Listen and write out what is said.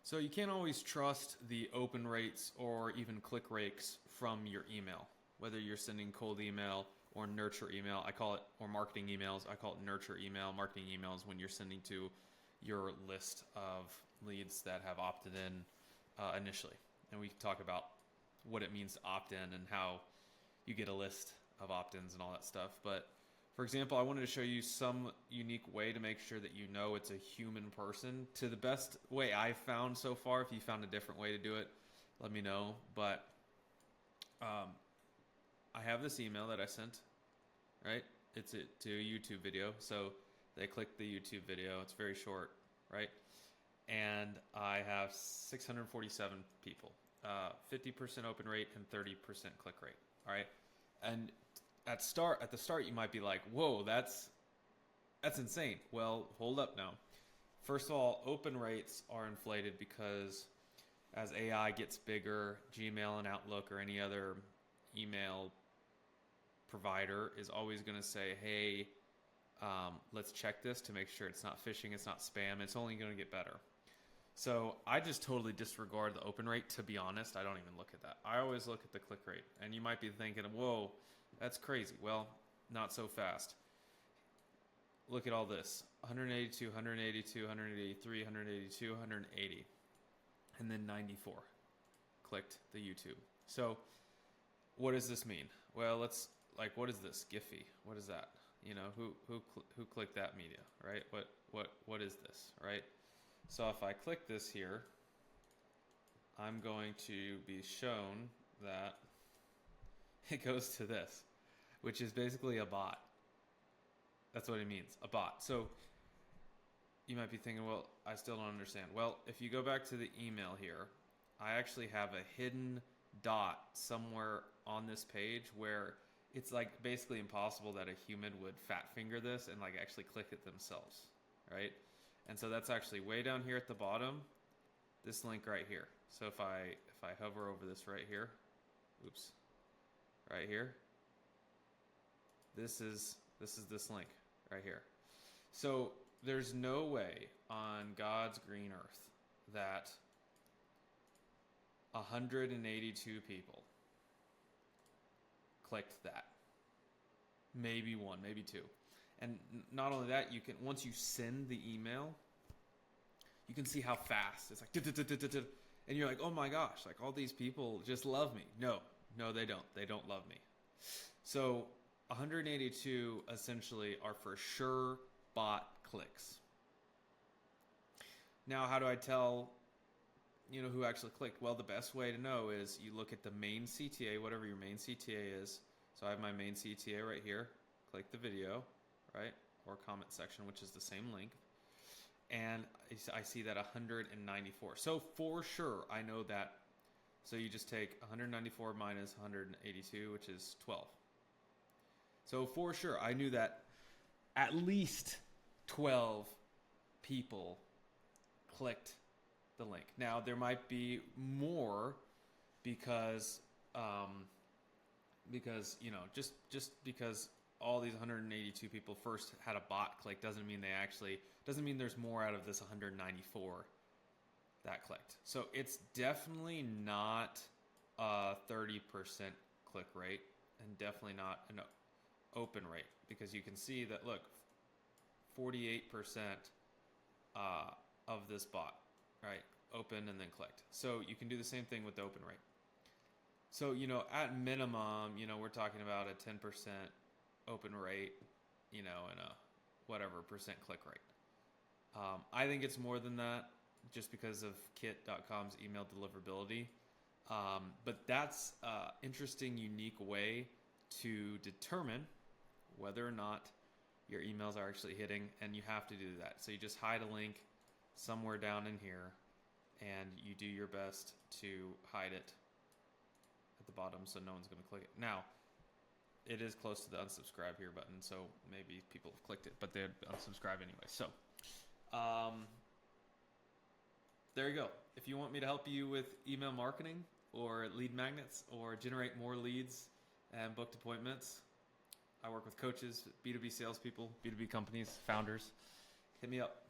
So you can't always trust the open rates or even click rates from your email, whether you're sending cold email or nurture email. I call it, or marketing emails. I call it nurture email. Marketing emails when you're sending to your list of leads that have opted in initially. And we can talk about what it means to opt in and how you get a list of opt-ins and all that stuff. But for example, I wanted to show you some unique way to make sure that you know it's a human person. To the best way I've found so far, if you found a different way to do it, let me know. But I have this email that I sent, right? It's to a YouTube video. So they click the YouTube video. It's very short, right? And I have 647 people, 50% open rate and 30% click rate. All right. And at the start, you might be like, whoa, that's insane. Well, hold up now. First of all, open rates are inflated because as AI gets bigger, Gmail and Outlook or any other email provider is always going to say, hey, let's check this to make sure it's not phishing, it's not spam. It's only going to get better. So I just totally disregard the open rate. To be honest, I don't even look at that. I always look at the click rate. And you might be thinking, whoa, that's crazy. Well, not so fast. Look at all this. 182, 182, 183, 182, 180. And then 94 clicked the YouTube. So what does this mean? Well, what is this? Giphy. What is that? You know, who clicked that media, right? What is this, right? So if I click this here, I'm going to be shown that it goes to this, which is basically a bot. That's what it means, a bot. So you might be thinking, well, I still don't understand. Well, if you go back to the email here, I actually have a hidden dot somewhere on this page where it's like basically impossible that a human would fat finger this and like actually click it themselves, right? And so that's actually way down here at the bottom, this link right here. So if I hover over this right here, oops, right here, this is this link right here. So there's no way on God's green earth that 182 people clicked that. Maybe one, maybe two. And not only that, you can, once you send the email, you can see how fast it's like, and you're like, oh my gosh, like all these people just love me. No, they don't. They don't love me. So 182 essentially are for sure bot clicks. Now, how do I tell, who actually clicked? Well, the best way to know is you look at the main CTA, whatever your main CTA is. So I have my main CTA right here. Click the video, right? Or comment section, which is the same link. And I see that 194. So for sure, I know that. So you just take 194 minus 182, which is 12. So for sure, I knew that at least 12 people clicked the link. Now, there might be more because just because all these 182 people first had a bot click doesn't mean there's more out of this 194 that clicked. So it's definitely not a 30% click rate and definitely not an open rate, because you can see that, look, 48% of this bot, right, open and then clicked. So you can do the same thing with the open rate. So, at minimum, we're talking about a 10% open rate, and a whatever percent click rate. I think it's more than that just because of Kit.com's email deliverability. But that's an interesting, unique way to determine whether or not your emails are actually hitting, and you have to do that. So you just hide a link somewhere down in here, and you do your best to hide it at the bottom so no one's going to click it. Now, it is close to the unsubscribe here button, so maybe people have clicked it, but they'd unsubscribe anyway. So, there you go. If you want me to help you with email marketing or lead magnets or generate more leads and booked appointments, I work with coaches, B2B salespeople, B2B companies, founders. Hit me up.